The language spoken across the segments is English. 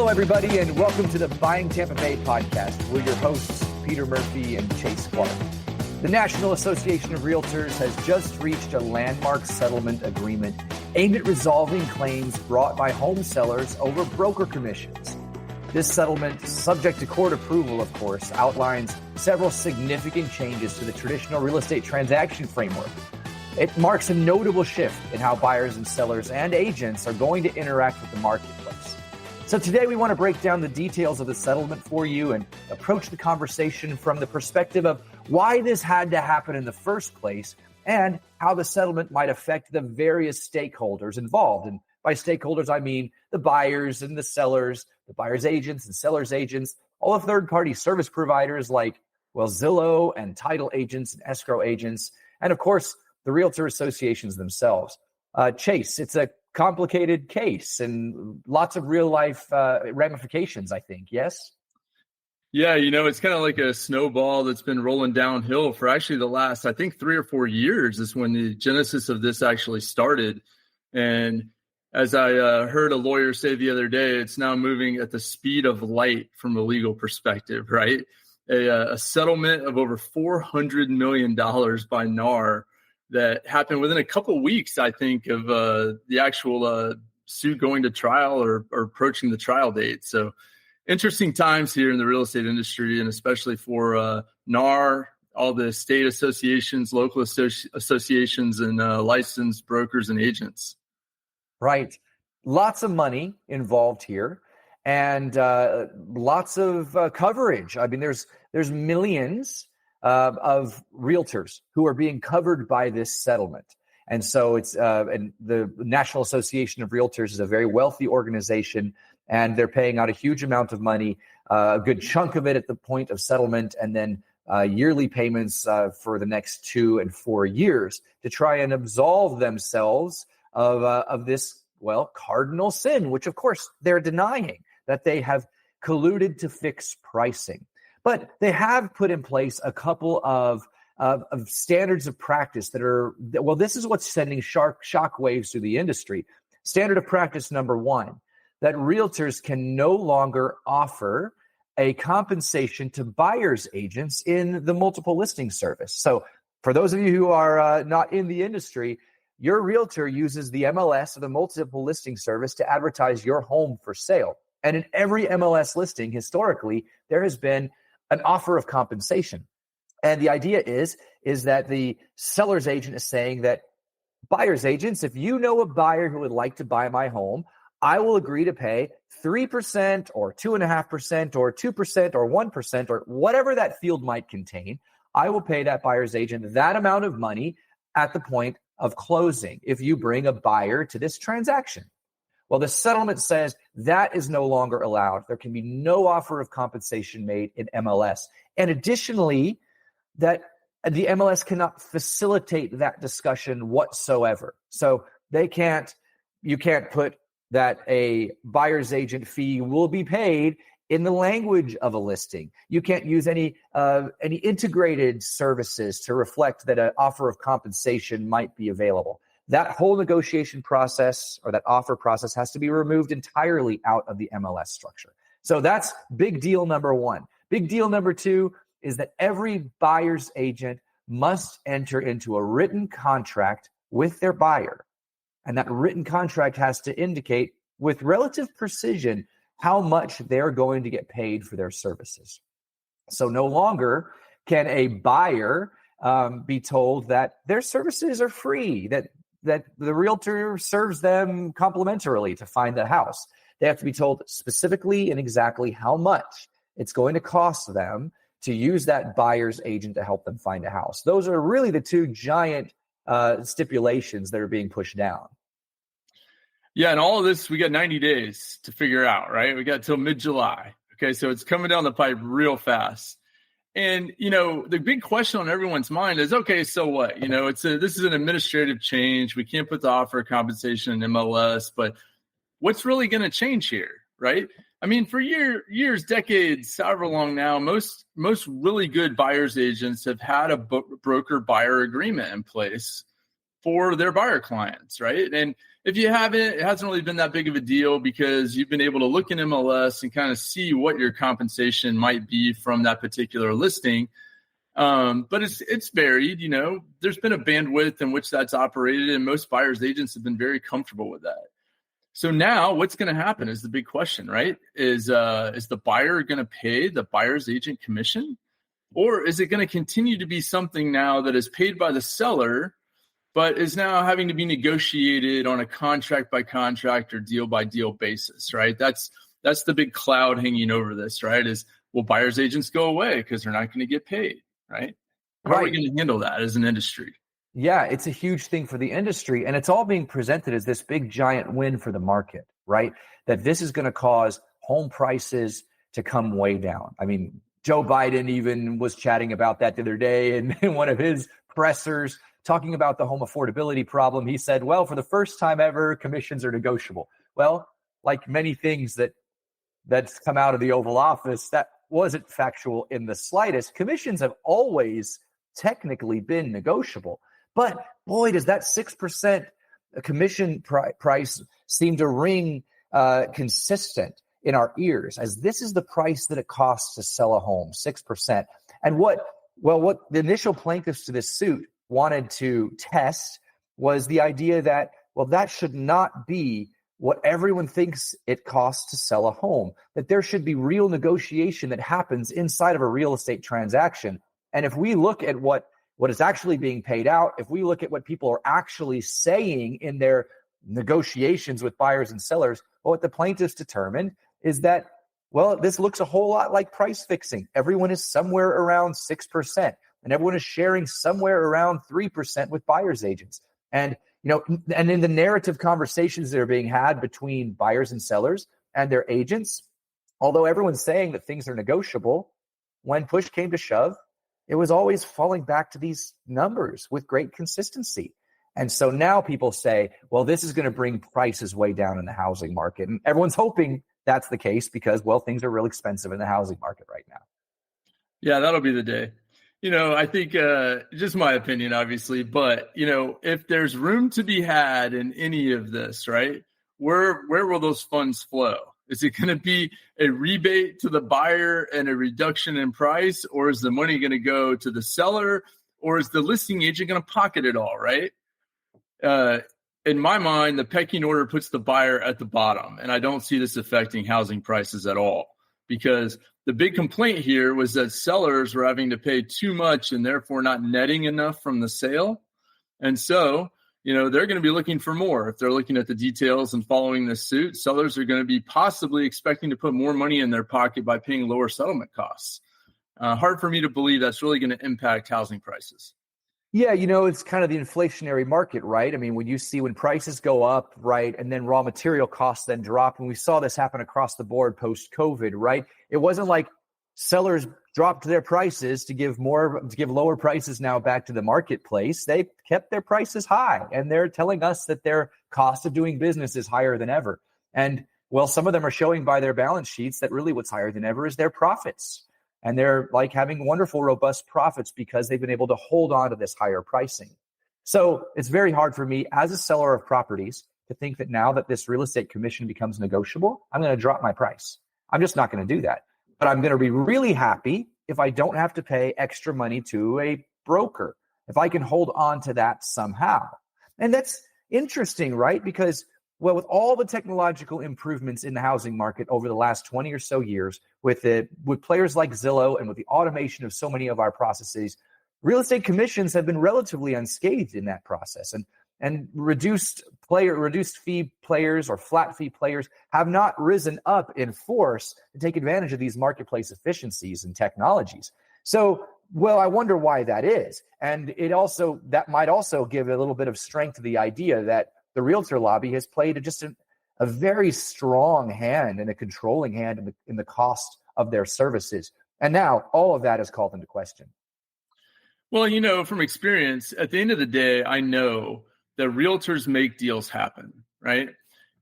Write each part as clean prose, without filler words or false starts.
Hello, everybody, and welcome to the Buying Tampa Bay podcast. We're your hosts, Peter Murphy and Chase Clark. The National Association of Realtors has just reached a landmark settlement agreement aimed at resolving claims brought by home sellers over broker commissions. This settlement, subject to court approval, of course, outlines several significant changes to the traditional real estate transaction framework. It marks a notable shift in how buyers and sellers and agents are going to interact with the marketplace. So today we want to break down the details of the settlement for you and approach the conversation from the perspective of why this had to happen in the first place and how the settlement might affect the various stakeholders involved. And by stakeholders, I mean the buyers and the sellers, the buyers' agents and sellers' agents, all the third-party service providers like, well, Zillow and title agents and escrow agents, and of course, the realtor associations themselves. Chase, it's a complicated case and lots of real life ramifications, I think. Yes? Yeah, it's kind of like a snowball that's been rolling downhill for actually the last, I think, 3 or 4 years is when the genesis of this actually started. And as I heard a lawyer say the other day, it's now moving at the speed of light from a legal perspective, right? A settlement of over $400 million by NAR that happened within a couple of weeks, I think, of the actual suit going to trial or approaching the trial date. So interesting times here in the real estate industry, and especially for NAR, all the state associations, local associations, and licensed brokers and agents. Right. Lots of money involved here and lots of coverage. I mean, there's millions of realtors who are being covered by this settlement. And so it's and the National Association of Realtors is a very wealthy organization, and they're paying out a huge amount of money, a good chunk of it at the point of settlement, and then yearly payments for the next 2 and 4 years to try and absolve themselves of this, well, cardinal sin, which of course they're denying, that they have colluded to fix pricing. But they have put in place a couple of standards of practice that are, well, this is what's sending shock waves through the industry. Standard of practice number 1, that realtors can no longer offer a compensation to buyer's agents in the multiple listing service. So for those of you who are not in the industry, your realtor uses the MLS or the multiple listing service to advertise your home for sale. And in every MLS listing, historically, there has been an offer of compensation. And the idea is that the seller's agent is saying that buyer's agents, if you know a buyer who would like to buy my home, I will agree to pay 3% or 2.5% or 2% or 1% or whatever that field might contain. I will pay that buyer's agent that amount of money at the point of closing if you bring a buyer to this transaction. Well, the settlement says that is no longer allowed. There can be no offer of compensation made in MLS. And additionally, that the MLS cannot facilitate that discussion whatsoever. So you can't put that a buyer's agent fee will be paid in the language of a listing. You can't use any integrated services to reflect that an offer of compensation might be available. That whole negotiation process or that offer process has to be removed entirely out of the MLS structure. So that's big deal number 1. Big deal number 2 is that every buyer's agent must enter into a written contract with their buyer. And that written contract has to indicate with relative precision how much they're going to get paid for their services. So no longer can a buyer be told that their services are free, that the realtor serves them complimentarily to find the house. They have to be told specifically and exactly how much it's going to cost them to use that buyer's agent to help them find a house. Those are really the 2 giant stipulations that are being pushed down. Yeah, and all of this, we got 90 days to figure out, right? We got till mid-July. Okay, so it's coming down the pipe real fast. And, the big question on everyone's mind is, okay, so what? This is an administrative change. We can't put the offer of compensation in MLS, but what's really going to change here, right? I mean, for years, decades, however long now, most really good buyer's agents have had a broker-buyer agreement in place for their buyer clients, right? And if you haven't, it hasn't really been that big of a deal because you've been able to look in MLS and kind of see what your compensation might be from that particular listing. But it's varied, there's been a bandwidth in which that's operated, and most buyers agents have been very comfortable with that. So now what's going to happen is the big question, right? Is the buyer going to pay the buyer's agent commission, or is it going to continue to be something now that is paid by the seller, but is now having to be negotiated on a contract by contract or deal by deal basis, right? That's the big cloud hanging over this, right? Is, will buyer's agents go away because they're not going to get paid, right? How are we going to handle that as an industry? Yeah, it's a huge thing for the industry, and it's all being presented as this big giant win for the market, right? That this is going to cause home prices to come way down. I mean, Joe Biden even was chatting about that the other day in one of his pressers, talking about the home affordability problem. He said, well, for the first time ever, commissions are negotiable. Well, like many things that's come out of the Oval Office, that wasn't factual in the slightest. Commissions have always technically been negotiable. But boy, does that 6% commission price seem to ring consistent in our ears, as this is the price that it costs to sell a home, 6%. And what the initial plaintiffs to this suit wanted to test was the idea that, well, that should not be what everyone thinks it costs to sell a home, that there should be real negotiation that happens inside of a real estate transaction. And if we look at what is actually being paid out, if we look at what people are actually saying in their negotiations with buyers and sellers, what the plaintiffs determined is that, well, this looks a whole lot like price fixing. Everyone is somewhere around 6%, and everyone is sharing somewhere around 3% with buyer's agents. And, and in the narrative conversations that are being had between buyers and sellers and their agents, although everyone's saying that things are negotiable, when push came to shove, it was always falling back to these numbers with great consistency. And so now people say, well, this is going to bring prices way down in the housing market. And everyone's hoping that's the case because, well, things are real expensive in the housing market right now. Yeah, that'll be the day. I think just my opinion, obviously, but, if there's room to be had in any of this, right, where will those funds flow? Is it going to be a rebate to the buyer and a reduction in price, or is the money going to go to the seller, or is the listing agent going to pocket it all, right? In my mind, the pecking order puts the buyer at the bottom, and I don't see this affecting housing prices at all, because the big complaint here was that sellers were having to pay too much and therefore not netting enough from the sale. And so, they're going to be looking for more. If they're looking at the details and following this suit, sellers are going to be possibly expecting to put more money in their pocket by paying lower settlement costs. Hard for me to believe that's really going to impact housing prices. Yeah, it's kind of the inflationary market, right? I mean, when prices go up, right, and then raw material costs then drop, and we saw this happen across the board post-COVID, right? It wasn't like sellers dropped their prices to give lower prices now back to the marketplace. They kept their prices high, and they're telling us that their cost of doing business is higher than ever. And, well, some of them are showing by their balance sheets that really what's higher than ever is their profits. And they're like having wonderful, robust profits because they've been able to hold on to this higher pricing. So it's very hard for me as a seller of properties to think that now that this real estate commission becomes negotiable, I'm going to drop my price. I'm just not going to do that. But I'm going to be really happy if I don't have to pay extra money to a broker, if I can hold on to that somehow. And that's interesting, right? Because, well, with all the technological improvements in the housing market over the last 20 or so years, with players like Zillow and with the automation of so many of our processes, real estate commissions have been relatively unscathed in that process. And reduced fee players or flat fee players have not risen up in force to take advantage of these marketplace efficiencies and technologies. So, well, I wonder why that is. And that might also give a little bit of strength to the idea that the realtor lobby has played just a very strong hand and a controlling hand in the cost of their services. And now all of that is called into question. Well, from experience, at the end of the day, I know that realtors make deals happen, right?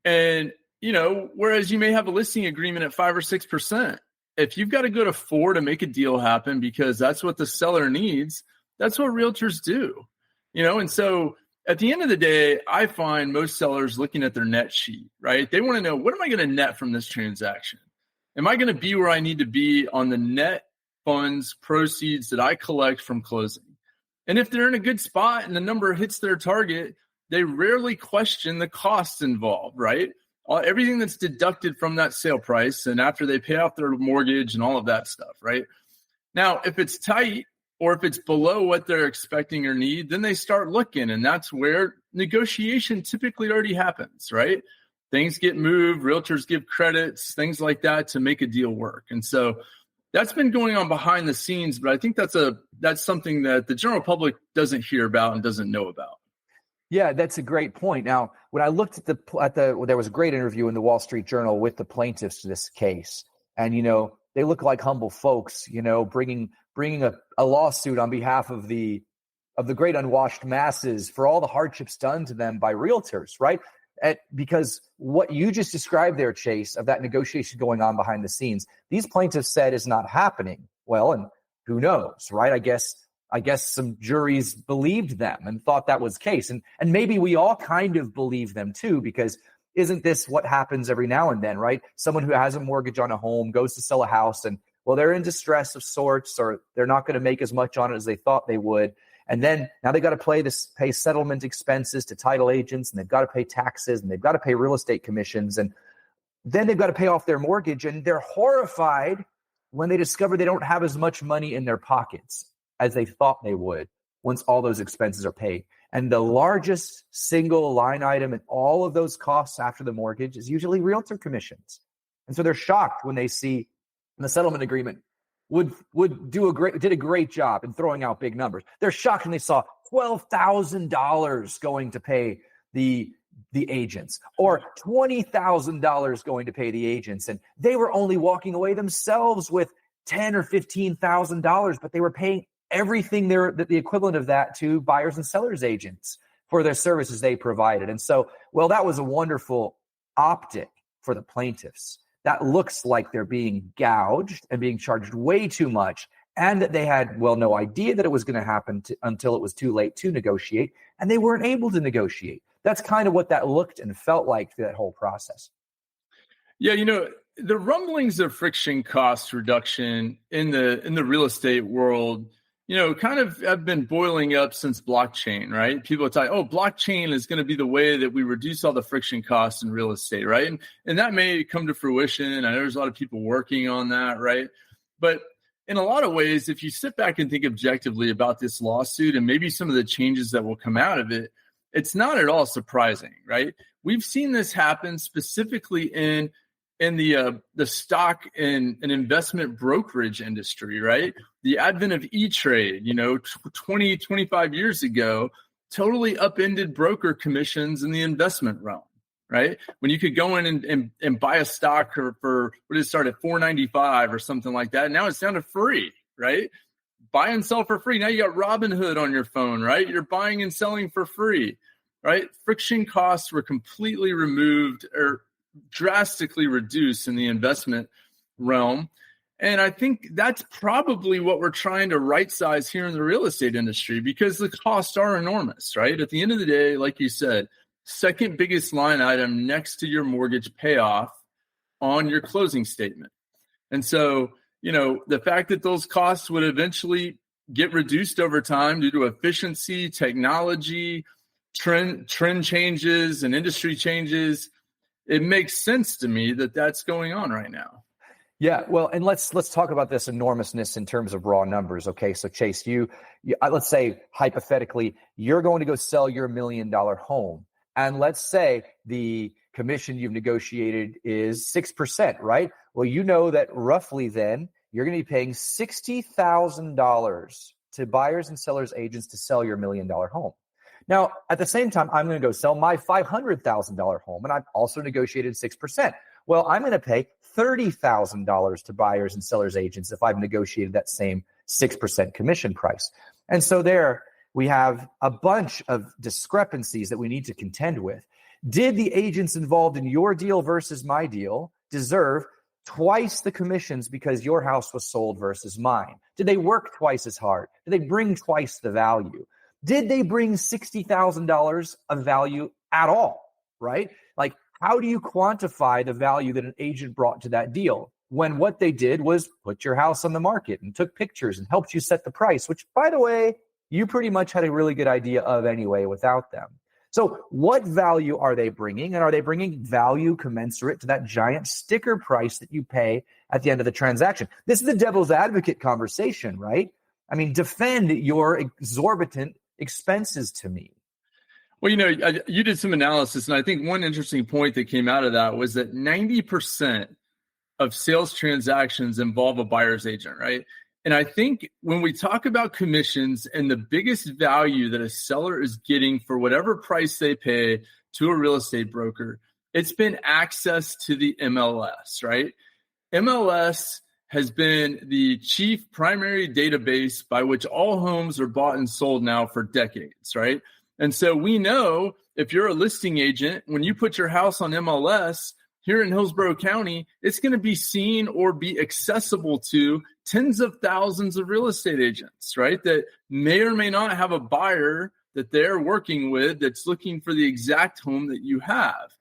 And, whereas you may have a listing agreement at 5 or 6%, if you've got to go to 4 to make a deal happen because that's what the seller needs, that's what realtors do, And so at the end of the day, I find most sellers looking at their net sheet, right? They want to know, what am I going to net from this transaction? Am I going to be where I need to be on the net funds proceeds that I collect from closing? And if they're in a good spot and the number hits their target, they rarely question the costs involved, right? Everything that's deducted from that sale price and after they pay off their mortgage and all of that stuff, right? Now, if it's tight or if it's below what they're expecting or need, then they start looking, and that's where negotiation typically already happens, right? Things get moved, realtors give credits, things like that to make a deal work. And so that's been going on behind the scenes, but I think that's something that the general public doesn't hear about and doesn't know about. Yeah, that's a great point. Now, when I looked at there was a great interview in the Wall Street Journal with the plaintiffs to this case, and they look like humble folks, bringing a lawsuit on behalf of the great unwashed masses for all the hardships done to them by realtors, right? Because what you just described there, Chase, of that negotiation going on behind the scenes, these plaintiffs said is not happening. Well, and who knows, right? I guess some juries believed them and thought that was the case. And maybe we all kind of believe them too, because isn't this what happens every now and then, right? Someone who has a mortgage on a home goes to sell a house and, well, they're in distress of sorts, or they're not going to make as much on it as they thought they would. And then now they've got to pay settlement expenses to title agents, and they've got to pay taxes, and they've got to pay real estate commissions. And then they've got to pay off their mortgage, and they're horrified when they discover they don't have as much money in their pockets as they thought they would once all those expenses are paid. And the largest single line item in all of those costs after the mortgage is usually realtor commissions. And so they're shocked when they see the settlement agreement did a great job in throwing out big numbers. They're shocked when they saw $12,000 going to pay the agents, or $20,000 going to pay the agents. And they were only walking away themselves with $10,000 or $15,000, but they were paying everything the equivalent of that to buyers and sellers agents for their services they provided. And so, well, that was a wonderful optic for the plaintiffs. That looks like they're being gouged and being charged way too much, and that they had, well, no idea that it was going to happen until it was too late to negotiate, and they weren't able to negotiate. That's kind of what that looked and felt like through that whole process. Yeah, the rumblings of friction cost reduction in the real estate world, kind of have been boiling up since blockchain, right? People tell you, blockchain is going to be the way that we reduce all the friction costs in real estate, right? And that may come to fruition. I know there's a lot of people working on that, right? But in a lot of ways, if you sit back and think objectively about this lawsuit and maybe some of the changes that will come out of it, it's not at all surprising, right? We've seen this happen specifically in the stock and investment brokerage industry, right? The advent of E-Trade, 20, 25 years ago, totally upended broker commissions in the investment realm, right? When you could go in and buy a stock for what did it start at $4.95 or something like that. Now it's down to free, right? Buy and sell for free. Now you got Robinhood on your phone, right? You're buying and selling for free, right? Friction costs were completely removed or drastically reduced in the investment realm. And I think that's probably what we're trying to right size here in the real estate industry, because the costs are enormous, right? At the end of the day, like you said, second biggest line item next to your mortgage payoff on your closing statement. And so, the fact that those costs would eventually get reduced over time due to efficiency, technology, trend changes, and industry changes, it makes sense to me that that's going on right now. Yeah, well, and let's talk about this enormousness in terms of raw numbers. Okay, so Chase, you let's say hypothetically you're going to go sell your $1 million home, and let's say the commission you've negotiated is 6%, right? Well, you know that roughly then you're going to be paying $60,000 to buyers and sellers agents to sell your $1 million home. Now, at the same time, I'm going to go sell my $500,000 home, and I've also negotiated 6%. Well, I'm going to pay $30,000 to buyers and sellers agents if I've negotiated that same 6% commission price. And so there we have a bunch of discrepancies that we need to contend with. Did the agents involved in your deal versus my deal deserve twice the commissions because your house was sold versus mine? Did they work twice as hard? Did they bring twice the value? Did they bring $60,000 of value at all, right? Like, how do you quantify the value that an agent brought to that deal when what they did was put your house on the market and took pictures and helped you set the price, which, by the way, you pretty much had a really good idea of anyway without them. So what value are they bringing? And are they bringing value commensurate to that giant sticker price that you pay at the end of the transaction? This is the devil's advocate conversation, right? I mean, defend your exorbitant expenses to me. Well, you did some analysis, and I think one interesting point that came out of that was that 90% of sales transactions involve a buyer's agent, right? And I think when we talk about commissions and the biggest value that a seller is getting for whatever price they pay to a real estate broker, it's been access to the MLS, right? MLS has been the chief primary database by which all homes are bought and sold now for decades, right? And so we know if you're a listing agent, when you put your house on MLS here in Hillsborough County, it's going to be seen or be accessible to tens of thousands of real estate agents, right? That may or may not have a buyer that they're working with that's looking for the exact home that you have.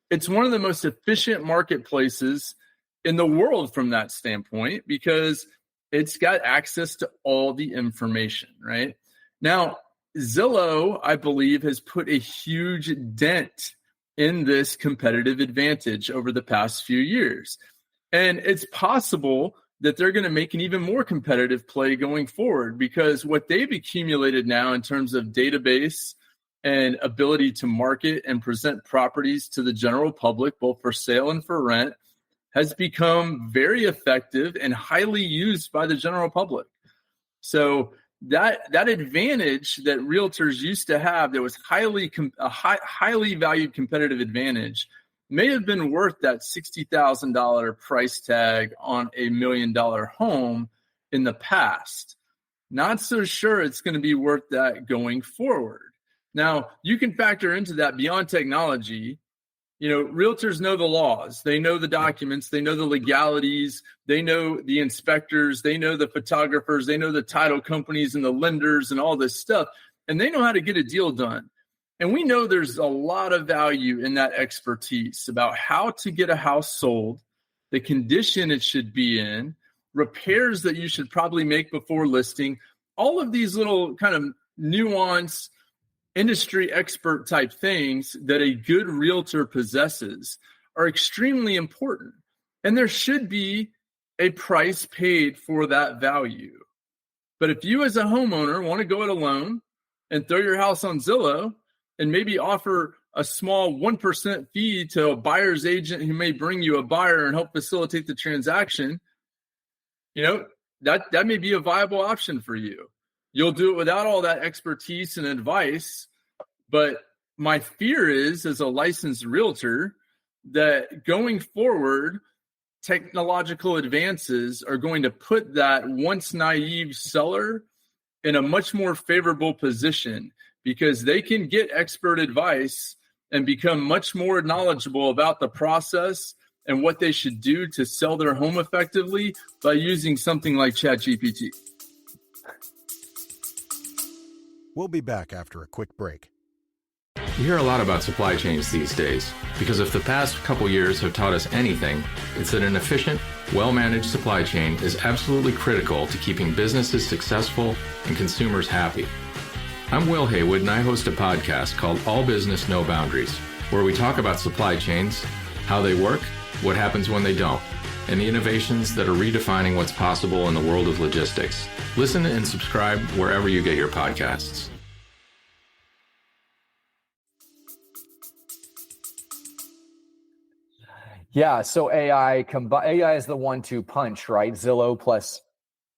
It's one of the most efficient marketplaces in the world from that standpoint because it's got access to all the information, right? Now, Zillow, I believe, has put a huge dent in this competitive advantage over the past few years. And it's possible that they're going to make an even more competitive play going forward because what they've accumulated now in terms of database and ability to market and present properties to the general public, both for sale and for rent, has become very effective and highly used by the general public. So that advantage that realtors used to have that was highly valued competitive advantage may have been worth that $60,000 price tag on a $1 million home in the past. Not so sure it's going to be worth that going forward. Now, you can factor into that beyond technology. Realtors know the laws, they know the documents, they know the legalities, they know the inspectors, they know the photographers, they know the title companies and the lenders and all this stuff, and they know how to get a deal done. And we know there's a lot of value in that expertise about how to get a house sold, the condition it should be in, repairs that you should probably make before listing, all of these little kind of nuanced industry expert type things that a good realtor possesses are extremely important. And there should be a price paid for that value. But if you as a homeowner want to go it alone and throw your house on Zillow and maybe offer a small 1% fee to a buyer's agent who may bring you a buyer and help facilitate the transaction, that may be a viable option for you. You'll do it without all that expertise and advice. But my fear is, as a licensed realtor, that going forward, technological advances are going to put that once naive seller in a much more favorable position because they can get expert advice and become much more knowledgeable about the process and what they should do to sell their home effectively by using something like ChatGPT. We'll be back after a quick break. You hear a lot about supply chains these days because if the past couple years have taught us anything, it's that an efficient, well-managed supply chain is absolutely critical to keeping businesses successful and consumers happy. I'm Will Haywood, and I host a podcast called All Business, No Boundaries, where we talk about supply chains, how they work, what happens when they don't, and the innovations that are redefining what's possible in the world of logistics. Listen and subscribe wherever you get your podcasts. Yeah, so AI is the 1-2 punch, right? Zillow plus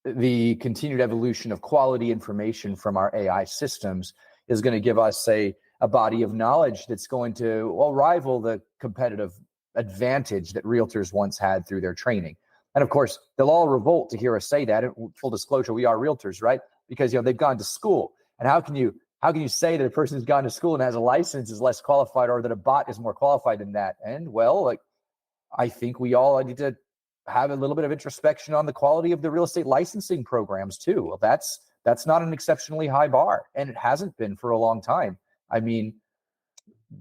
the continued evolution of quality information from our AI systems is going to give us a body of knowledge that's going to rival the competitive advantage that realtors once had through their training. And of course, they'll all revolt to hear us say that. And full disclosure, we are realtors, right? Because they've gone to school. And how can you say that a person who's gone to school and has a license is less qualified, or that a bot is more qualified than that? And I think we all need to have a little bit of introspection on the quality of the real estate licensing programs too. That's That's not an exceptionally high bar, and it hasn't been for a long time. I mean,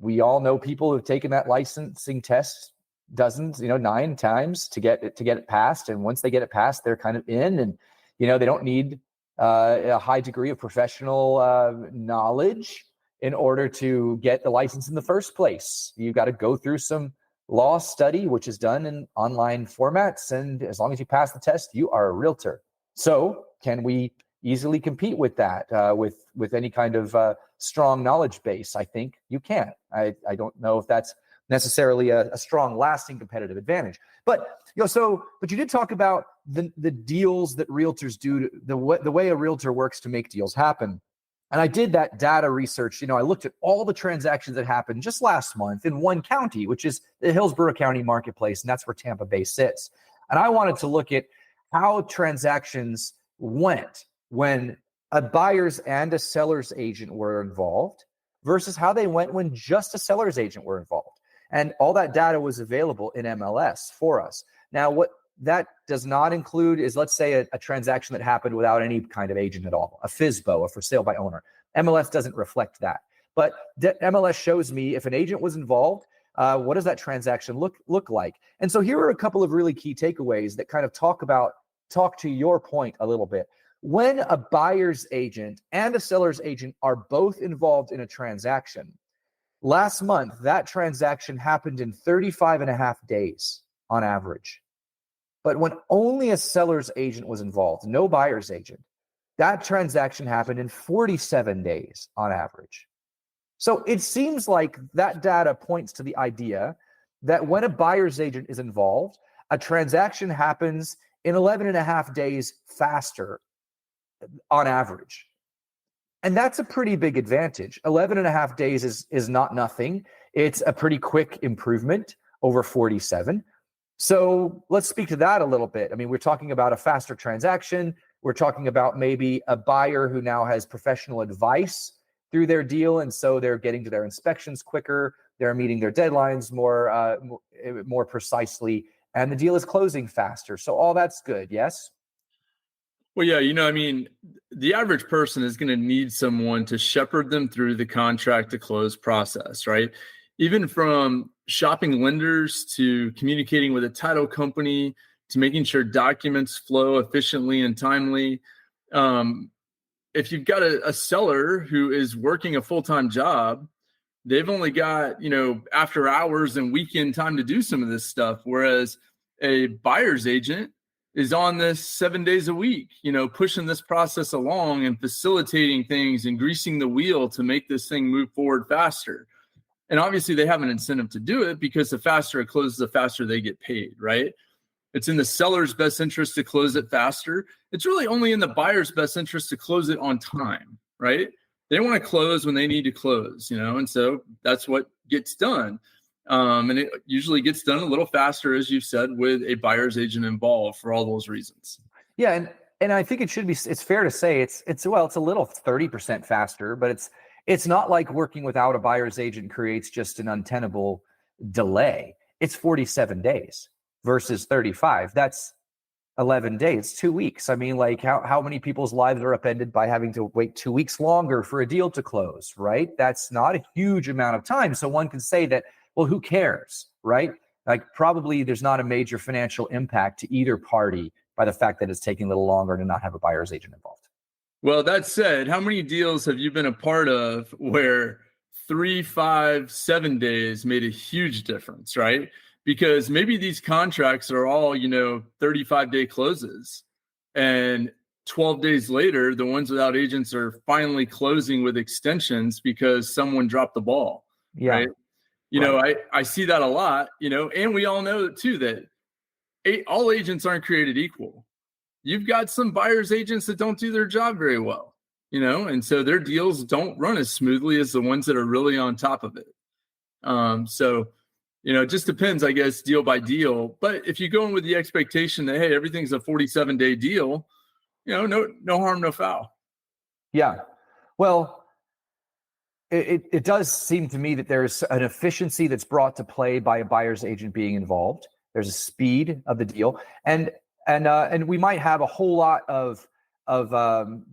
we all know people who've taken that licensing test dozens, 9 times to get it passed. And once they get it passed, they're kind of in, and, they don't need a high degree of professional knowledge in order to get the license in the first place. You've got to go through some law study, which is done in online formats. And as long as you pass the test, you are a realtor. So can we easily compete with that, with any kind of strong knowledge base? I think you can. I don't know if that's necessarily a strong, lasting competitive advantage. But but you did talk about the deals that realtors do, the way a realtor works to make deals happen. And I did that data research. I looked at all the transactions that happened just last month in one county, which is the Hillsborough County marketplace, and that's where Tampa Bay sits. And I wanted to look at how transactions went when a buyer's and a seller's agent were involved versus how they went when just a seller's agent were involved. And all that data was available in MLS for us. Now, what that does not include is, let's say, a transaction that happened without any kind of agent at all, a FSBO, a for sale by owner. MLS doesn't reflect that. But MLS shows me if an agent was involved, what does that transaction look like? And so here are a couple of really key takeaways that kind of talk to your point a little bit. When a buyer's agent and a seller's agent are both involved in a transaction, last month, that transaction happened in 35 and a half days on average. But when only a seller's agent was involved, no buyer's agent, that transaction happened in 47 days on average. So it seems like that data points to the idea that when a buyer's agent is involved, a transaction happens in 11 and a half days faster on average. And that's a pretty big advantage. 11 and a half days is not nothing. It's a pretty quick improvement over 47. So let's speak to that a little bit. I mean, we're talking about a faster transaction. We're talking about maybe a buyer who now has professional advice through their deal, and so they're getting to their inspections quicker. They're meeting their deadlines more precisely, and the deal is closing faster. So all that's good, yes? Well, yeah, the average person is going to need someone to shepherd them through the contract to close process, right? Even from shopping lenders to communicating with a title company to making sure documents flow efficiently and timely. If you've got a seller who is working a full-time job, they've only got, after hours and weekend time to do some of this stuff. Whereas a buyer's agent is on this 7 days a week, pushing this process along and facilitating things and greasing the wheel to make this thing move forward faster. And obviously they have an incentive to do it because the faster it closes, the faster they get paid, right? It's in the seller's best interest to close it faster. It's really only in the buyer's best interest to close it on time, right? They want to close when they need to close, and so that's what gets done. And it usually gets done a little faster, as you've said, with a buyer's agent involved for all those reasons. Yeah, and I think it's fair to say it's a little 30% faster, but it's not like working without a buyer's agent creates just an untenable delay. It's 47 days versus 35. That's 11 days, 2 weeks. I mean, like how many people's lives are upended by having to wait 2 weeks longer for a deal to close, right? That's not a huge amount of time. So one can say that, well, who cares, right? Like probably there's not a major financial impact to either party by the fact that it's taking a little longer to not have a buyer's agent involved. Well, that said, how many deals have you been a part of where 3, 5, 7 days made a huge difference, right? Because maybe these contracts are all, 35-day closes. And 12 days later, the ones without agents are finally closing with extensions because someone dropped the ball. Yeah. Right? I see that a lot, and we all know too that all agents aren't created equal. You've got some buyer's agents that don't do their job very well, and so their deals don't run as smoothly as the ones that are really on top of it. So, it just depends, I guess, deal by deal. But if you go in with the expectation that, hey, everything's a 47-day deal, no harm, no foul. Yeah. Well, it does seem to me that there's an efficiency that's brought to play by a buyer's agent being involved. There's a speed of the deal, and we might have a whole lot of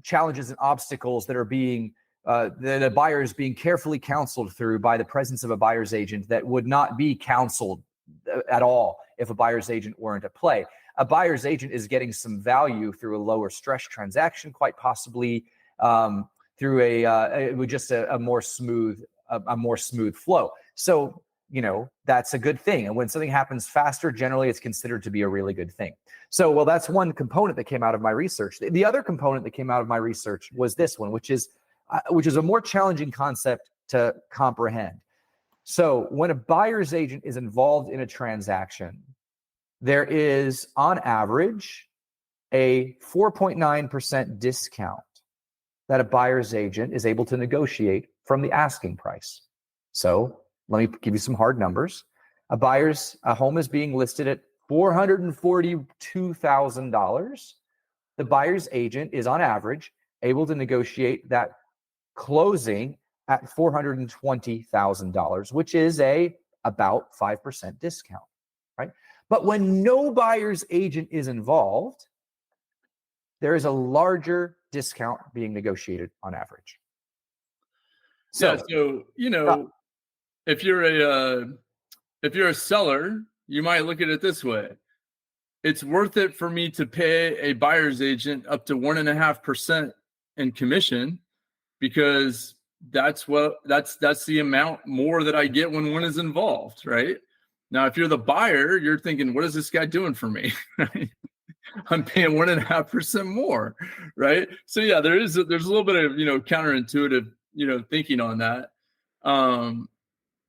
challenges and obstacles that are being that a buyer is being carefully counseled through by the presence of a buyer's agent that would not be counseled at all if a buyer's agent weren't at play. A buyer's agent is getting some value through a lower stress transaction, quite possibly through a more smooth flow. So, that's a good thing. And when something happens faster, generally it's considered to be a really good thing. So, well, that's one component that came out of my research. The other component that came out of my research was this one, which is a more challenging concept to comprehend. So when a buyer's agent is involved in a transaction, there is on average a 4.9% discount that a buyer's agent is able to negotiate from the asking price. So let me give you some hard numbers. A home is being listed at $442,000. The buyer's agent is on average able to negotiate that closing at $420,000, which is about 5% discount, right? But when no buyer's agent is involved, there is a larger discount being negotiated on average. So if you're a seller, you might look at it this way. It's worth it for me to pay a buyer's agent up to 1.5% in commission, because that's the amount more that I get when one is involved, right? Now, if you're the buyer, you're thinking, what is this guy doing for me? I'm paying 1.5% more, right? So yeah, there's a little bit of counterintuitive thinking on that,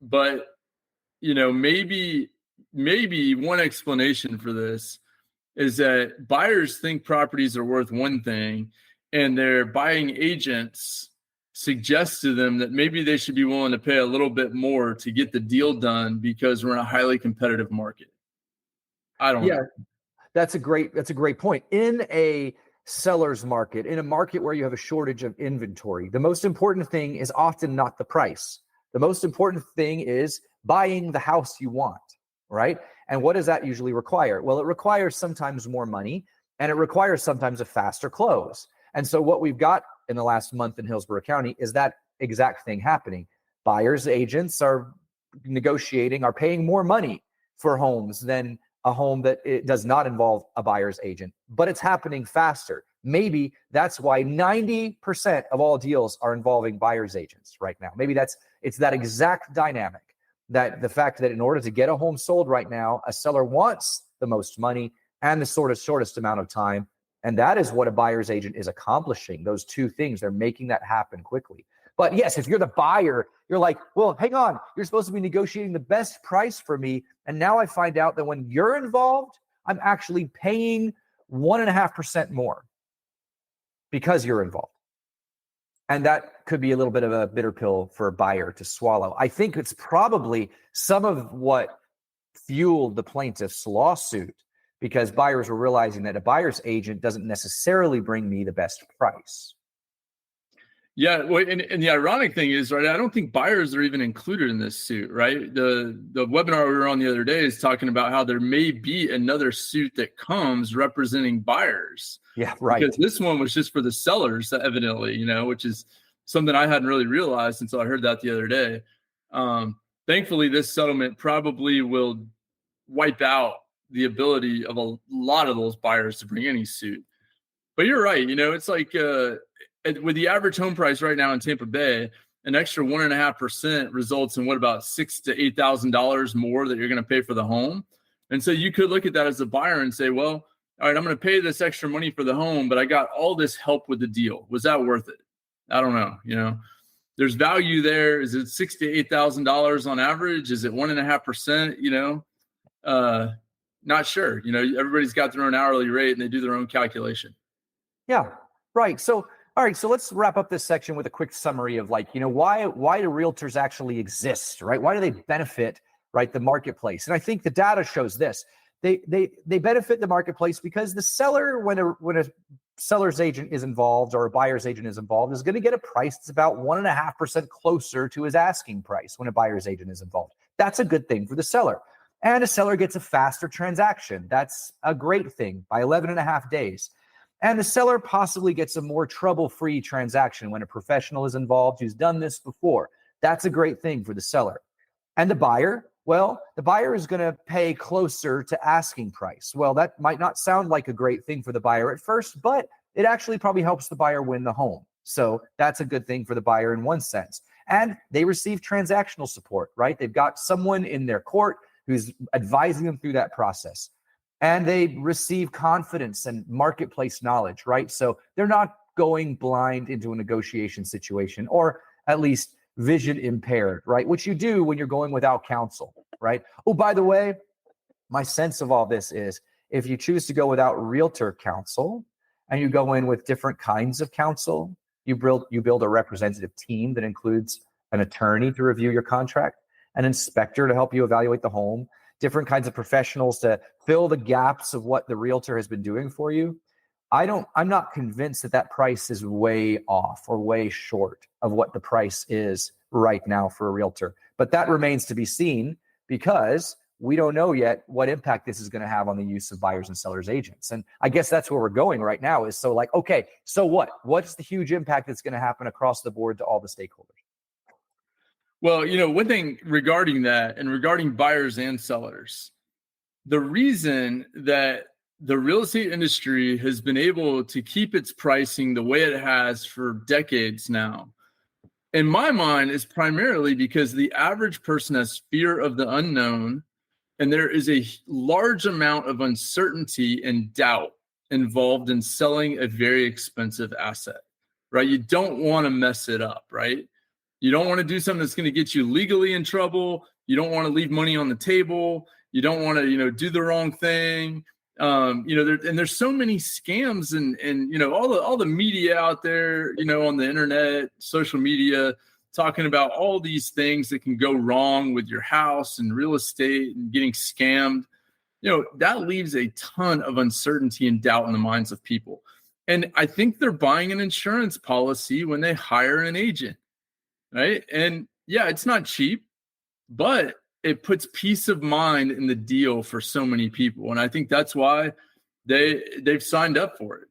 but maybe one explanation for this is that buyers think properties are worth one thing, and their buying agents suggest to them that maybe they should be willing to pay a little bit more to get the deal done because we're in a highly competitive market. I don't know. That's a great point. In a seller's market, in a market where you have a shortage of inventory, the most important thing is often not the price. The most important thing is buying the house you want, right? And what does that usually require? Well, it requires sometimes more money, and it requires sometimes a faster close. And so what we've got in the last month in Hillsborough County is that exact thing happening. Buyers agents are paying more money for homes than a home that it does not involve a buyer's agent, but it's happening faster. Maybe that's why 90% of all deals are involving buyer's agents right now. Maybe it's that exact dynamic, that the fact that in order to get a home sold right now, a seller wants the most money and the shortest amount of time. And that is what a buyer's agent is accomplishing. Those two things, they're making that happen quickly. But yes, if you're the buyer, you're like, well, hang on, you're supposed to be negotiating the best price for me. And now I find out that when you're involved, I'm actually paying 1.5% more because you're involved. And that could be a little bit of a bitter pill for a buyer to swallow. I think it's probably some of what fueled the plaintiff's lawsuit, because buyers were realizing that a buyer's agent doesn't necessarily bring me the best price. Yeah, well, and the ironic thing is, right, I don't think buyers are even included in this suit, right? The webinar we were on the other day is talking about how there may be another suit that comes representing buyers. Yeah, right. Because this one was just for the sellers, evidently, which is something I hadn't really realized until I heard that the other day. Thankfully, this settlement probably will wipe out the ability of a lot of those buyers to bring any suit. But you're right. It's like with the average home price right now in Tampa Bay, an extra 1.5% results in about $6,000 to $8,000 more that you're going to pay for the home. And so you could look at that as a buyer and say, well, all right, I'm going to pay this extra money for the home, but I got all this help with the deal. Was that worth it? I don't know. There's value there. Is it $6,000 to $8,000 on average? Is it 1.5%? Not sure. Everybody's got their own hourly rate and they do their own calculation. Yeah, right. So, all right. So let's wrap up this section with a quick summary of why do realtors actually exist, right? Why do they benefit, right, the marketplace? And I think the data shows this. They benefit the marketplace because the seller, when a seller's agent is involved or a buyer's agent is involved, is going to get a price that's about 1.5% closer to his asking price when a buyer's agent is involved. That's a good thing for the seller. And a seller gets a faster transaction. That's a great thing by 11.5 days. And the seller possibly gets a more trouble-free transaction when a professional is involved who's done this before. That's a great thing for the seller. And the buyer, well, the buyer is going to pay closer to asking price. Well, that might not sound like a great thing for the buyer at first, but it actually probably helps the buyer win the home. So that's a good thing for the buyer in one sense. And they receive transactional support, right? They've got someone in their court who's advising them through that process. And they receive confidence and marketplace knowledge, right? So they're not going blind into a negotiation situation, or at least vision impaired, right? Which you do when you're going without counsel, right? Oh, by the way, my sense of all this is if you choose to go without realtor counsel and you go in with different kinds of counsel, you build a representative team that includes an attorney to review your contract, an inspector to help you evaluate the home, different kinds of professionals to fill the gaps of what the realtor has been doing for you. I'm not convinced that price is way off or way short of what the price is right now for a realtor. But that remains to be seen because we don't know yet what impact this is going to have on the use of buyers and sellers agents. And I guess that's where we're going right now is so like, okay, so what? What's the huge impact that's going to happen across the board to all the stakeholders? Well, one thing regarding that and regarding buyers and sellers, the reason that the real estate industry has been able to keep its pricing the way it has for decades now, in my mind, is primarily because the average person has fear of the unknown, and there is a large amount of uncertainty and doubt involved in selling a very expensive asset, right? You don't want to mess it up, right? You don't want to do something that's going to get you legally in trouble. You don't want to leave money on the table. You don't want to, do the wrong thing. There's so many scams and all the media out there, on the internet, social media, talking about all these things that can go wrong with your house and real estate and getting scammed. That leaves a ton of uncertainty and doubt in the minds of people. And I think they're buying an insurance policy when they hire an agent. Right. And yeah, it's not cheap, but it puts peace of mind in the deal for so many people. And I think that's why they've signed up for it.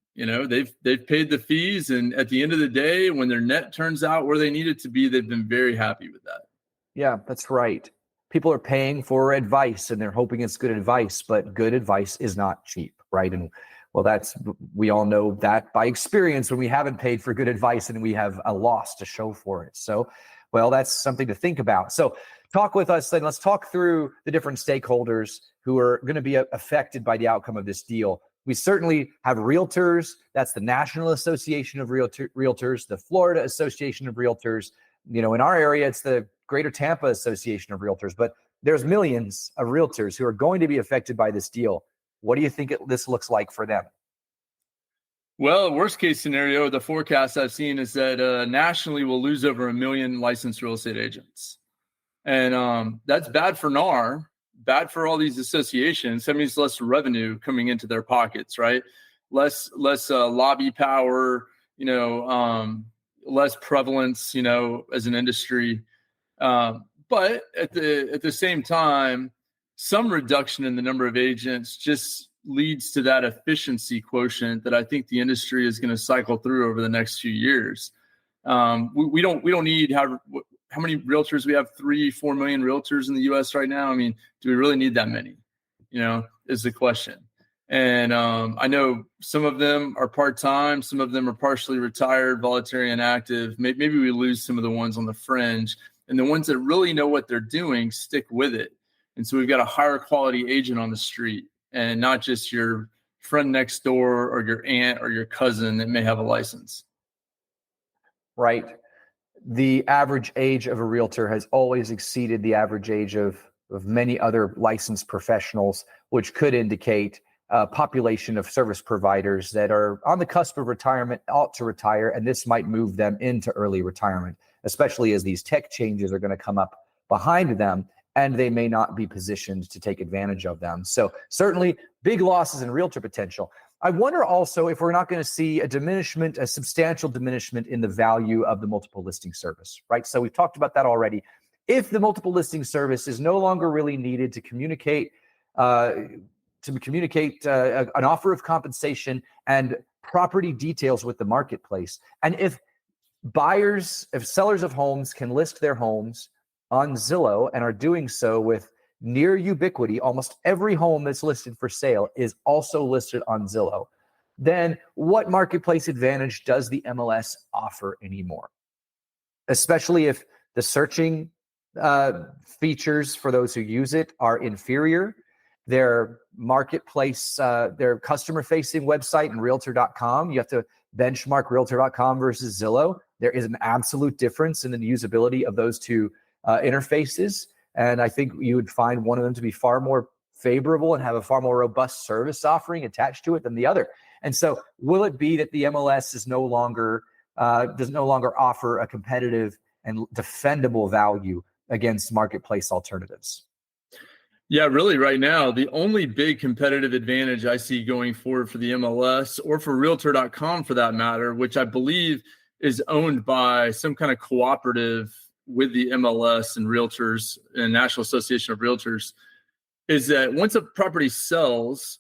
They've paid the fees. And at the end of the day, when their net turns out where they need it to be, they've been very happy with that. Yeah, that's right. People are paying for advice and they're hoping it's good advice, but good advice is not cheap. Right. And well, we all know that by experience when we haven't paid for good advice and we have a loss to show for it. So, well, that's something to think about. So talk with us then. Let's talk through the different stakeholders who are going to be affected by the outcome of this deal. We certainly have realtors. That's the National Association of Realtors, the Florida Association of Realtors. In our area, it's the Greater Tampa Association of Realtors, but there's millions of realtors who are going to be affected by this deal. What do you think this looks like for them? Well, worst case scenario, the forecast I've seen is that nationally we'll lose over 1 million licensed real estate agents. And that's bad for NAR, bad for all these associations. That means less revenue coming into their pockets, right? Less lobby power, less prevalence, as an industry. But at the same time, some reduction in the number of agents just leads to that efficiency quotient that I think the industry is going to cycle through over the next few years. We don't need how many realtors we have? 3-4 million realtors in the U.S. right now. I mean, do we really need that many? Is the question. And I know some of them are part-time, some of them are partially retired, voluntary inactive. Maybe we lose some of the ones on the fringe, and the ones that really know what they're doing stick with it. And so we've got a higher quality agent on the street and not just your friend next door or your aunt or your cousin that may have a license. Right. The average age of a realtor has always exceeded the average age of many other licensed professionals, which could indicate a population of service providers that are on the cusp of retirement, ought to retire, and this might move them into early retirement, especially as these tech changes are going to come up behind them, and they may not be positioned to take advantage of them. So certainly big losses in realtor potential. I wonder also if we're not going to see a substantial diminishment in the value of the multiple listing service, right? So we've talked about that already. If the multiple listing service is no longer really needed to communicate an offer of compensation and property details with the marketplace. And if sellers of homes can list their homes on Zillow and are doing so with near ubiquity, almost every home that's listed for sale is also listed on Zillow, then what marketplace advantage does the MLS offer anymore? Especially if the searching features for those who use it are inferior. Their marketplace, their customer-facing website and Realtor.com, you have to benchmark Realtor.com versus Zillow. There is an absolute difference in the usability of those two interfaces. And I think you would find one of them to be far more favorable and have a far more robust service offering attached to it than the other. And so will it be that the MLS is no longer does no longer offer a competitive and defendable value against marketplace alternatives? Yeah, really right now, the only big competitive advantage I see going forward for the MLS or for Realtor.com for that matter, which I believe is owned by some kind of cooperative with the MLS and Realtors and National Association of Realtors, is that once a property sells,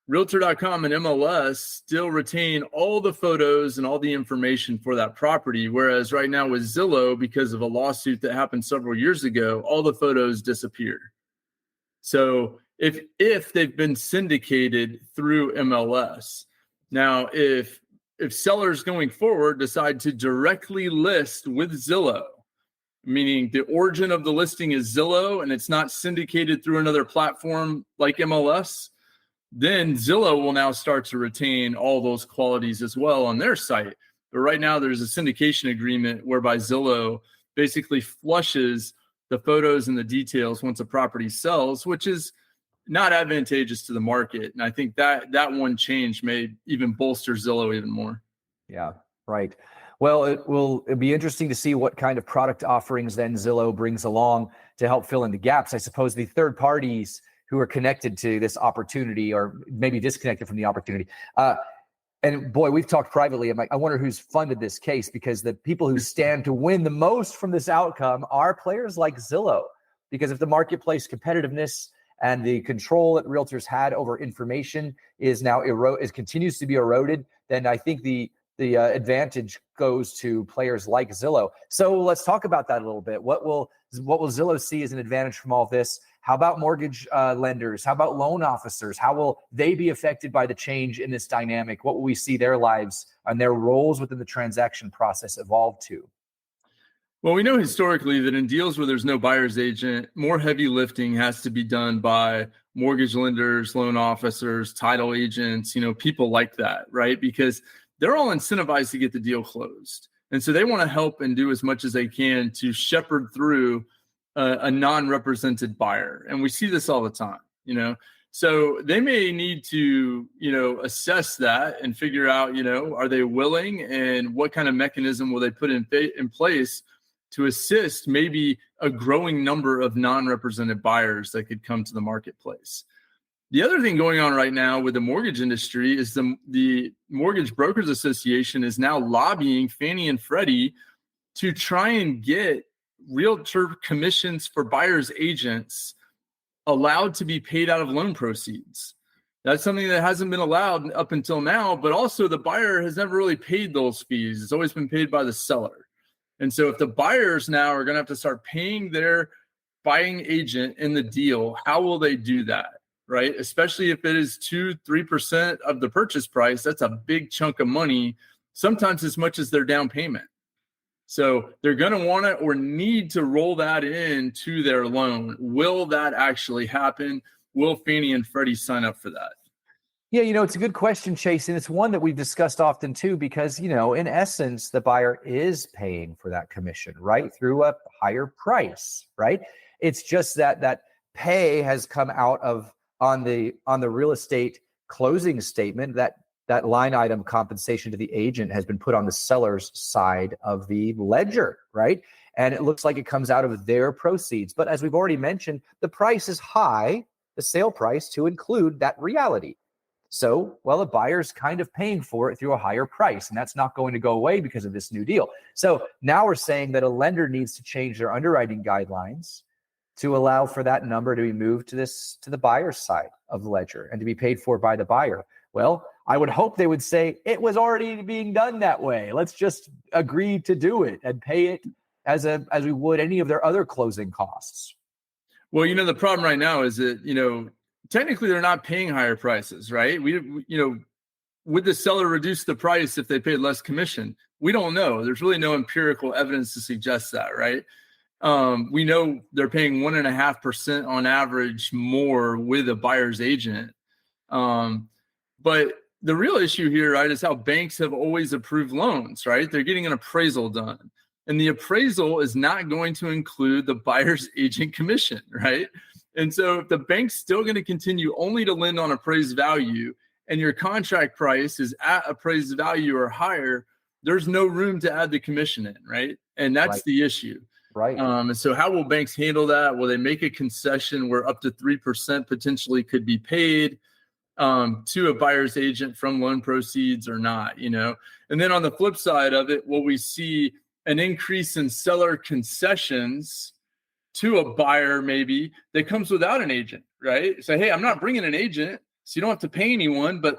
Realtor.com and MLS still retain all the photos and all the information for that property. Whereas right now with Zillow, because of a lawsuit that happened several years ago, all the photos disappear. So if they've been syndicated through MLS, now if sellers going forward decide to directly list with Zillow, meaning the origin of the listing is Zillow and it's not syndicated through another platform like MLS, then Zillow will now start to retain all those qualities as well on their site. But right now there's a syndication agreement whereby Zillow basically flushes the photos and the details once a property sells, which is not advantageous to the market. And I think that one change may even bolster Zillow even more. Yeah, right. Well, it'll be interesting to see what kind of product offerings then Zillow brings along to help fill in the gaps. I suppose the third parties who are connected to this opportunity or maybe disconnected from the opportunity. And boy, we've talked privately. I'm like, I wonder who's funded this case, because the people who stand to win the most from this outcome are players like Zillow. Because if the marketplace competitiveness and the control that realtors had over information is now continues to be eroded, then I think the advantage goes to players like Zillow. So let's talk about that a little bit. What will Zillow see as an advantage from all this? How about mortgage lenders? How about loan officers? How will they be affected by the change in this dynamic? What will we see their lives and their roles within the transaction process evolve to? Well, we know historically that in deals where there's no buyer's agent, more heavy lifting has to be done by mortgage lenders, loan officers, title agents, people like that, right? Because they're all incentivized to get the deal closed. And so they want to help and do as much as they can to shepherd through a non-represented buyer. And we see this all the time, So they may need to, assess that and figure out, are they willing, and what kind of mechanism will they put in place to assist maybe a growing number of non-represented buyers that could come to the marketplace. The other thing going on right now with the mortgage industry is the Mortgage Brokers Association is now lobbying Fannie and Freddie to try and get realtor commissions for buyers' agents allowed to be paid out of loan proceeds. That's something that hasn't been allowed up until now, but also the buyer has never really paid those fees. It's always been paid by the seller. And so if the buyers now are going to have to start paying their buying agent in the deal, how will they do that? Right? Especially if it is 2-3% of the purchase price, that's a big chunk of money, sometimes as much as their down payment. So they're going to want to or need to roll that into their loan. Will that actually happen? Will Fannie and Freddie sign up for that? Yeah, it's a good question, Chase. And it's one that we've discussed often too, because, in essence, the buyer is paying for that commission, right? Through a higher price, right? It's just that pay has come out of on the real estate closing statement, that line item compensation to the agent has been put on the seller's side of the ledger, right? And it looks like it comes out of their proceeds. But as we've already mentioned, the price is high, the sale price, to include that reality. So, the buyer's kind of paying for it through a higher price, and that's not going to go away because of this new deal. So now we're saying that a lender needs to change their underwriting guidelines to allow for that number to be moved to the buyer's side of the ledger and to be paid for by the buyer. Well, I would hope they would say it was already being done that way. Let's just agree to do it and pay it as we would any of their other closing costs. Well, the problem right now is that, technically they're not paying higher prices, right? Would the seller reduce the price if they paid less commission? We don't know. There's really no empirical evidence to suggest that, right? We know they're paying 1.5% on average more with a buyer's agent. But the real issue here, right, is how banks have always approved loans, right? They're getting an appraisal done. And the appraisal is not going to include the buyer's agent commission, right? And so if the bank's still going to continue only to lend on appraised value and your contract price is at appraised value or higher, there's no room to add the commission in, right? And that's the issue. Right. And so how will banks handle that? Will they make a concession where up to 3% potentially could be paid to a buyer's agent from loan proceeds or not, And then on the flip side of it, will we see an increase in seller concessions to a buyer maybe that comes without an agent, right? Say, hey, I'm not bringing an agent, so you don't have to pay anyone, but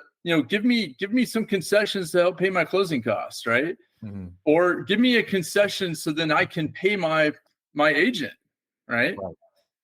give me some concessions to help pay my closing costs, right? Mm-hmm. Or give me a concession so then I can pay my agent, right?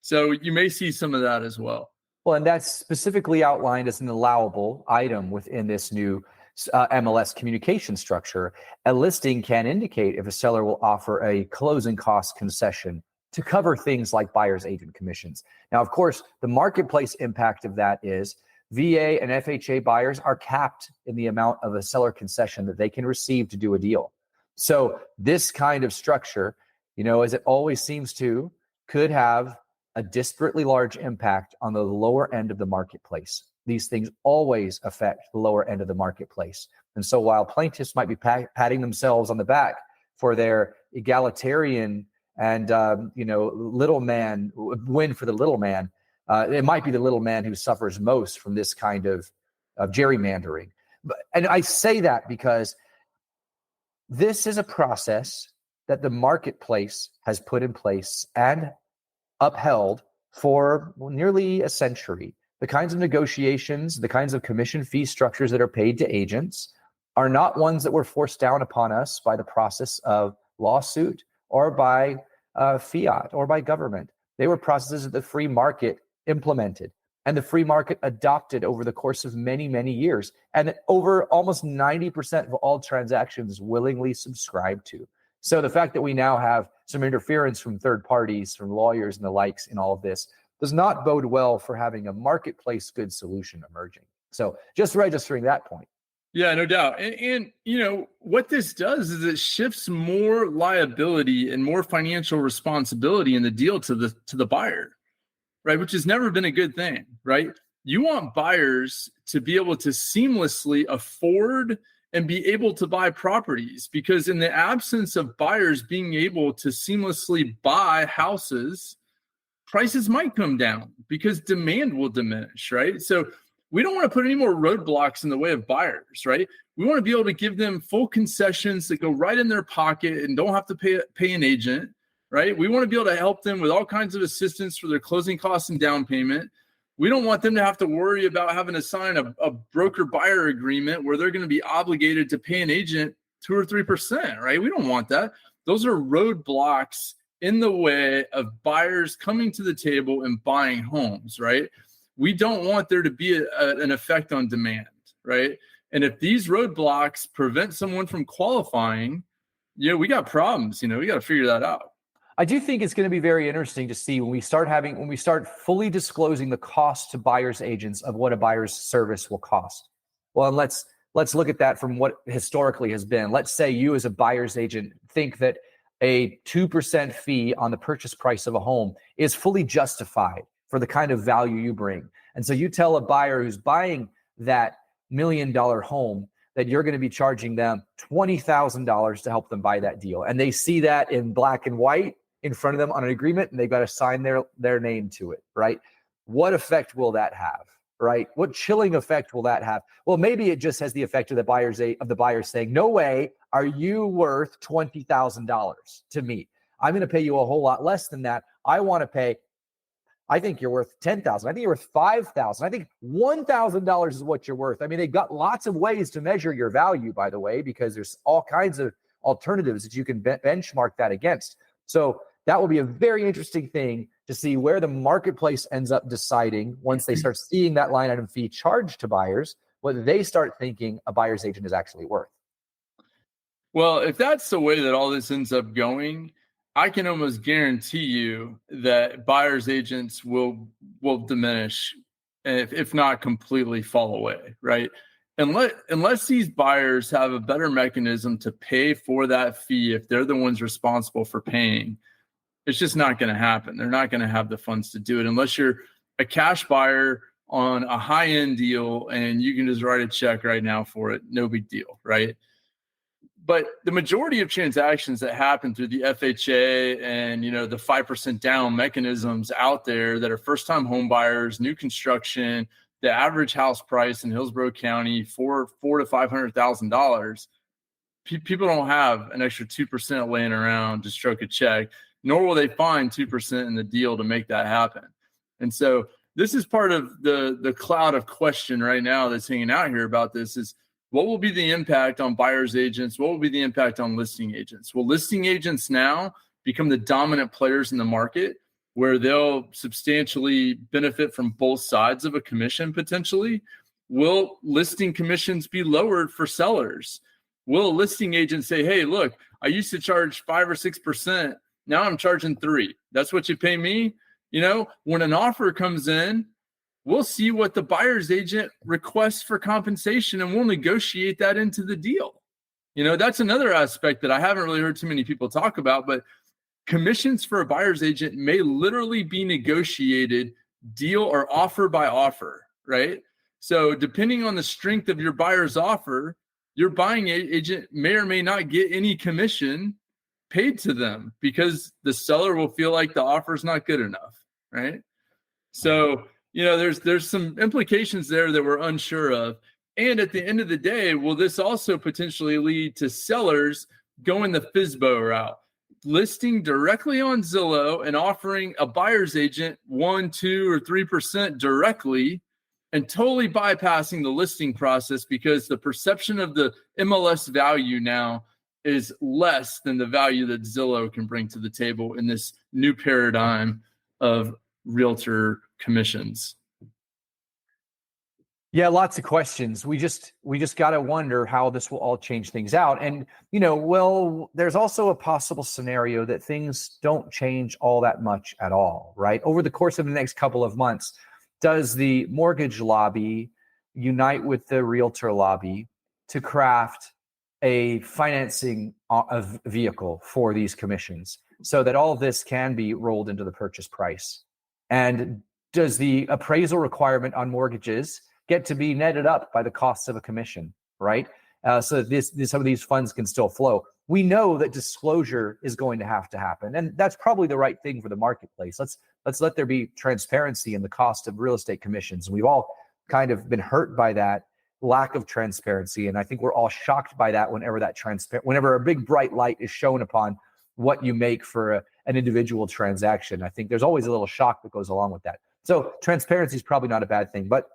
So you may see some of that as well. Well, and that's specifically outlined as an allowable item within this new MLS communication structure. A listing can indicate if a seller will offer a closing cost concession to cover things like buyer's agent commissions. Now, of course, the marketplace impact of that is VA and FHA buyers are capped in the amount of a seller concession that they can receive to do a deal. So this kind of structure, as it always seems to, could have a disparately large impact on the lower end of the marketplace. These things always affect the lower end of the marketplace. And so while plaintiffs might be patting themselves on the back for their egalitarian and, little man win for the little man, it might be the little man who suffers most from this kind of gerrymandering. And I say that because this is a process that the marketplace has put in place and upheld for nearly a century. The kinds of negotiations, the kinds of commission fee structures that are paid to agents are not ones that were forced down upon us by the process of lawsuit or by fiat or by government. They were processes that the free market implemented and the free market adopted over the course of many, many years, and that over almost 90% of all transactions willingly subscribe to. So the fact that we now have some interference from third parties, from lawyers and the likes in all of this does not bode well for having a marketplace good solution emerging. So just registering that point. Yeah, no doubt. And what this does is it shifts more liability and more financial responsibility in the deal to the buyer, right? Which has never been a good thing, right? You want buyers to be able to seamlessly afford and be able to buy properties, because in the absence of buyers being able to seamlessly buy houses, prices might come down because demand will diminish, right? So we don't want to put any more roadblocks in the way of buyers, right? We want to be able to give them full concessions that go right in their pocket and don't have to pay an agent, right? We want to be able to help them with all kinds of assistance for their closing costs and down payment. We don't want them to have to worry about having to sign a broker buyer agreement where they're going to be obligated to pay an agent 2 or 3%, right? We don't want that. Those are roadblocks in the way of buyers coming to the table and buying homes, right? We don't want there to be an effect on demand, right? And if these roadblocks prevent someone from qualifying, we got problems. We got to figure that out. I do think it's going to be very interesting to see when we start fully disclosing the cost to buyer's agents of what a buyer's service will cost. Well, and let's look at that from what historically has been. Let's say you as a buyer's agent think that a 2% fee on the purchase price of a home is fully justified for the kind of value you bring. And so you tell a buyer who's buying that $1 million home that you're going to be charging them $20,000 to help them buy that deal. And they see that in black and white in front of them on an agreement, and they've got to sign their name to it, right? What effect will that have, right? What chilling effect will that have? Well, maybe it just has the effect of the buyer saying, no way are you worth $20,000 to me. I'm going to pay you a whole lot less than that. I want to pay I think you're worth $10,000. I think you're worth $5,000. I think $1,000 is what you're worth. I mean, they've got lots of ways to measure your value, by the way, because there's all kinds of alternatives that you can benchmark that against. So that will be a very interesting thing to see where the marketplace ends up deciding once they start seeing that line item fee charged to buyers, what they start thinking a buyer's agent is actually worth. Well, if that's the way that all this ends up going, I can almost guarantee you that buyers agents will diminish, if not completely fall away, right? Unless these buyers have a better mechanism to pay for that fee, if they're the ones responsible for paying, it's just not going to happen. They're not going to have the funds to do it unless you're a cash buyer on a high-end deal and you can just write a check right now for it. No big deal, right? But the majority of transactions that happen through the FHA and, the 5% down mechanisms out there that are first-time home buyers, new construction, the average house price in Hillsborough County, $400,000 to $500,000. People don't have an extra 2% laying around to stroke a check, nor will they find 2% in the deal to make that happen. And so this is part of the cloud of question right now that's hanging out here about this is, what will be the impact on buyer's agents? What will be the impact on listing agents? Will listing agents now become the dominant players in the market where they'll substantially benefit from both sides of a commission potentially? Will listing commissions be lowered for sellers? Will a listing agent say, hey, look, I used to charge 5 or 6%. Now I'm charging 3%. That's what you pay me? When an offer comes in, we'll see what the buyer's agent requests for compensation and we'll negotiate that into the deal. That's another aspect that I haven't really heard too many people talk about, but commissions for a buyer's agent may literally be negotiated deal or offer by offer, right? So depending on the strength of your buyer's offer, your buying agent may or may not get any commission paid to them because the seller will feel like the offer is not good enough, right? So there's some implications there that we're unsure of. And at the end of the day, will this also potentially lead to sellers going the FSBO route, listing directly on Zillow and offering a buyer's agent 1%, 2%, or 3% directly and totally bypassing the listing process because the perception of the MLS value now is less than the value that Zillow can bring to the table in this new paradigm of realtor commissions? Yeah, lots of questions. We just got to wonder how this will all change things out. And, there's also a possible scenario that things don't change all that much at all, right? Over the course of the next couple of months, does the mortgage lobby unite with the realtor lobby to craft a financing vehicle for these commissions so that all of this can be rolled into the purchase price? And does the appraisal requirement on mortgages get to be netted up by the costs of a commission, right? So that some of these funds can still flow. We know that disclosure is going to have to happen, and that's probably the right thing for the marketplace. Let's let there be transparency in the cost of real estate commissions. We've all kind of been hurt by that lack of transparency, and I think we're all shocked by that whenever a big bright light is shown upon what you make for an individual transaction. I think there's always a little shock that goes along with that. So transparency is probably not a bad thing, but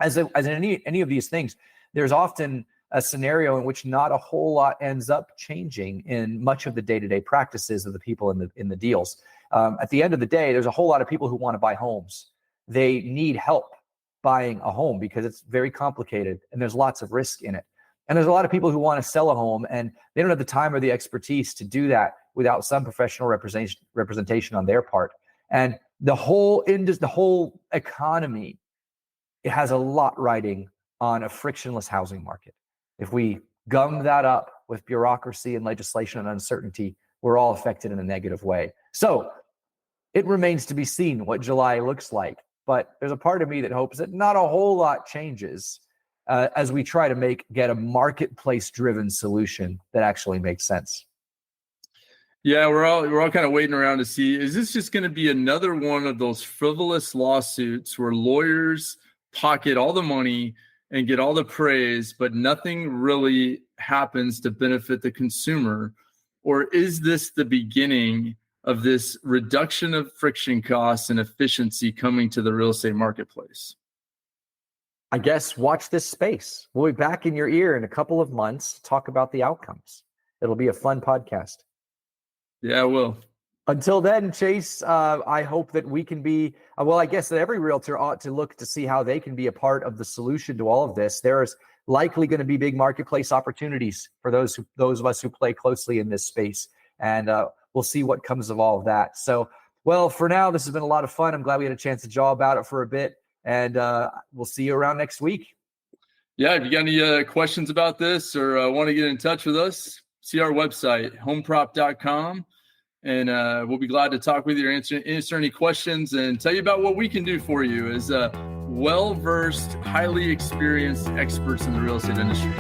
as in any of these things, there's often a scenario in which not a whole lot ends up changing in much of the day-to-day practices of the people in the deals. At the end of the day, there's a whole lot of people who want to buy homes. They need help buying a home because it's very complicated and there's lots of risk in it. And there's a lot of people who want to sell a home and they don't have the time or the expertise to do that without some professional representation on their part. And the whole economy, it has a lot riding on a frictionless housing market. If we gum that up with bureaucracy and legislation and uncertainty, we're all affected in a negative way. So it remains to be seen what July looks like. But there's a part of me that hopes that not a whole lot changes as we try to get a marketplace-driven solution that actually makes sense. Yeah, we're all kind of waiting around to see, is this just going to be another one of those frivolous lawsuits where lawyers pocket all the money and get all the praise, but nothing really happens to benefit the consumer? Or is this the beginning of this reduction of friction costs and efficiency coming to the real estate marketplace. I guess watch this space. We'll be back in your ear in a couple of months to talk about the outcomes. It'll be a fun podcast. Yeah, I will. Until then, Chase, I hope that we can be, I guess that every realtor ought to look to see how they can be a part of the solution to all of this. There's likely going to be big marketplace opportunities for those of us who play closely in this space. And we'll see what comes of all of that. So, well, for now, this has been a lot of fun. I'm glad we had a chance to jaw about it for a bit. And we'll see you around next week. Yeah, if you got any questions about this or want to get in touch with us, see our website, homeprop.com. And we'll be glad to talk with you or answer any questions and tell you about what we can do for you as well-versed, highly experienced experts in the real estate industry.